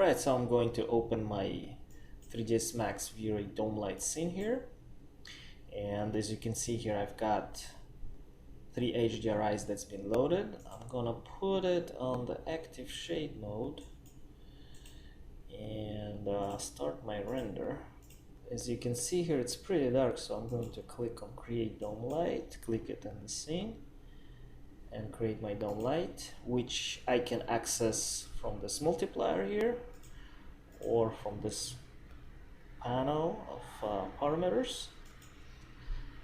Alright, so I'm going to open my 3ds Max V-Ray Dome Light scene here. And as you can see here, I've got 3 HDRIs that's been loaded. I'm gonna put it on the active shade mode and start my render. As you can see here, it's pretty dark, so I'm going to click on Create Dome Light, click it in the scene, and create my dome light, which I can access from this multiplier here or from this panel of parameters.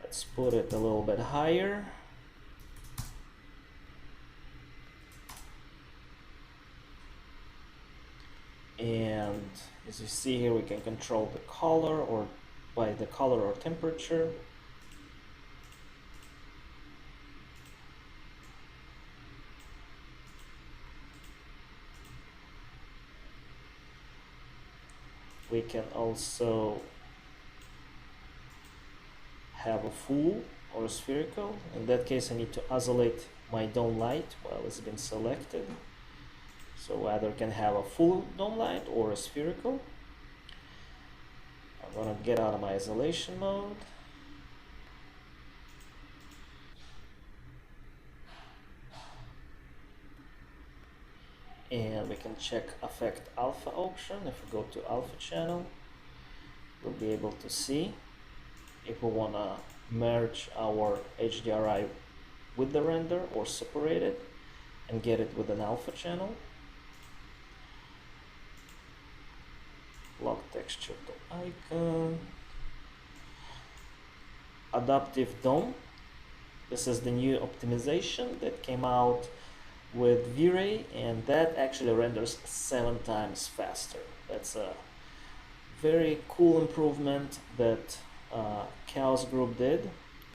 Let's put it a little bit higher. And as you see here, we can control the color or by the color or temperature. We can also have a full or a spherical. In that case, I need to isolate my dome light while it's been selected. So either can have a full dome light or a spherical. I'm gonna get out of my isolation mode. And we can check Affect Alpha option. If we go to Alpha channel, we'll be able to see if we want to merge our HDRI with the render or separate it and get it with an alpha channel. Lock texture to icon. Adaptive Dome. This is the new optimization that came out with V-Ray, and that actually renders 7 times faster. That's a very cool improvement that Chaos Group did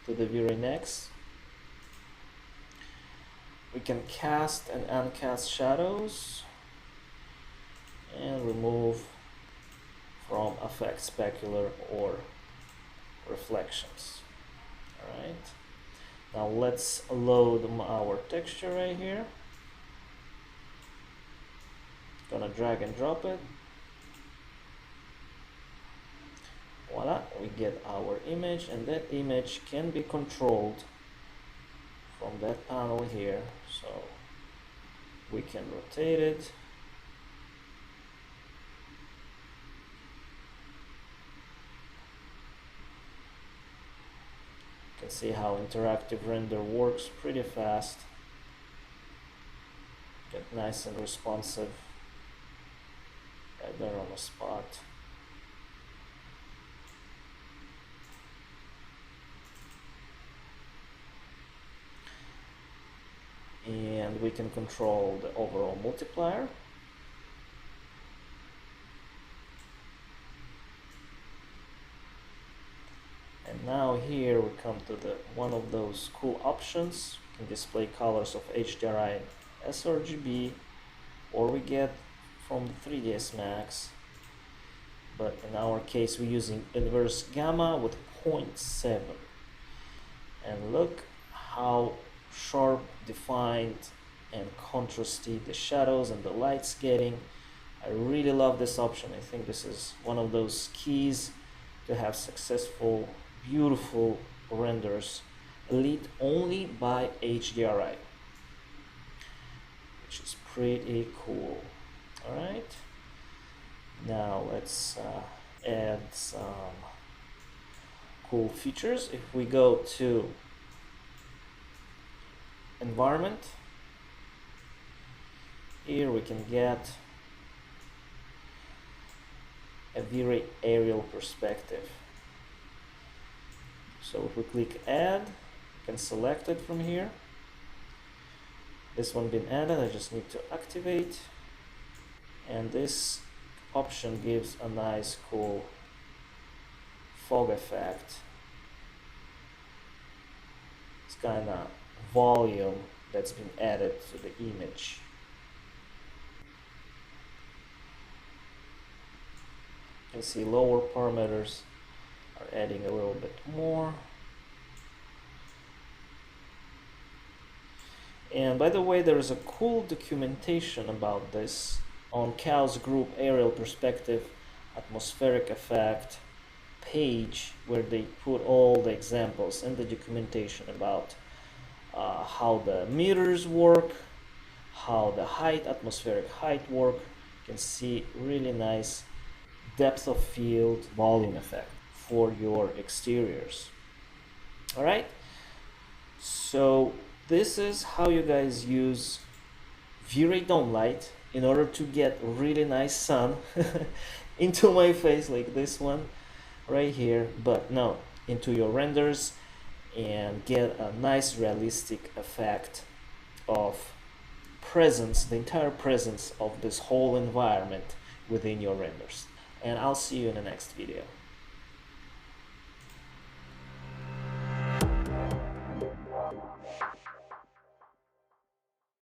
to the V-Ray Next. We can cast and uncast shadows and remove from effect specular or reflections. Alright, now let's load our texture right here. Gonna drag and drop it. Voila, we get our image, and that image can be controlled from that panel here. So we can rotate it. You can see how interactive render works pretty fast. Get nice and responsive right there on the spot. And we can control the overall multiplier. And now here we come to the one of those cool options. We can display colors of HDRI and sRGB, or we get from the 3ds Max, but in our case we're using inverse gamma with 0.7, and look how sharp, defined, and contrasty the shadows and the lights getting. I really love this option. I think this is one of those keys to have successful, beautiful renders lit only by HDRI, which is pretty cool. Alright, now let's add some cool features. If we go to environment, here we can get a V-Ray aerial perspective. So if we click add, we can select it from here. This one been added, I just need to activate, and this option gives a nice cool fog effect. It's kind of volume that's been added to the image. You can see lower parameters are adding a little bit more. And by the way, there is a cool documentation about this on Chaos Group aerial perspective atmospheric effect page, where they put all the examples and the documentation about how the meters work, how the atmospheric height work. You can see really nice depth of field volume effect for your exteriors. All right, so this is how you guys use V-Ray dome light in order to get really nice sun into my face, like this one right here, but no, into your renders, and get a nice realistic effect of presence, the entire presence of this whole environment within your renders. And I'll see you in the next video.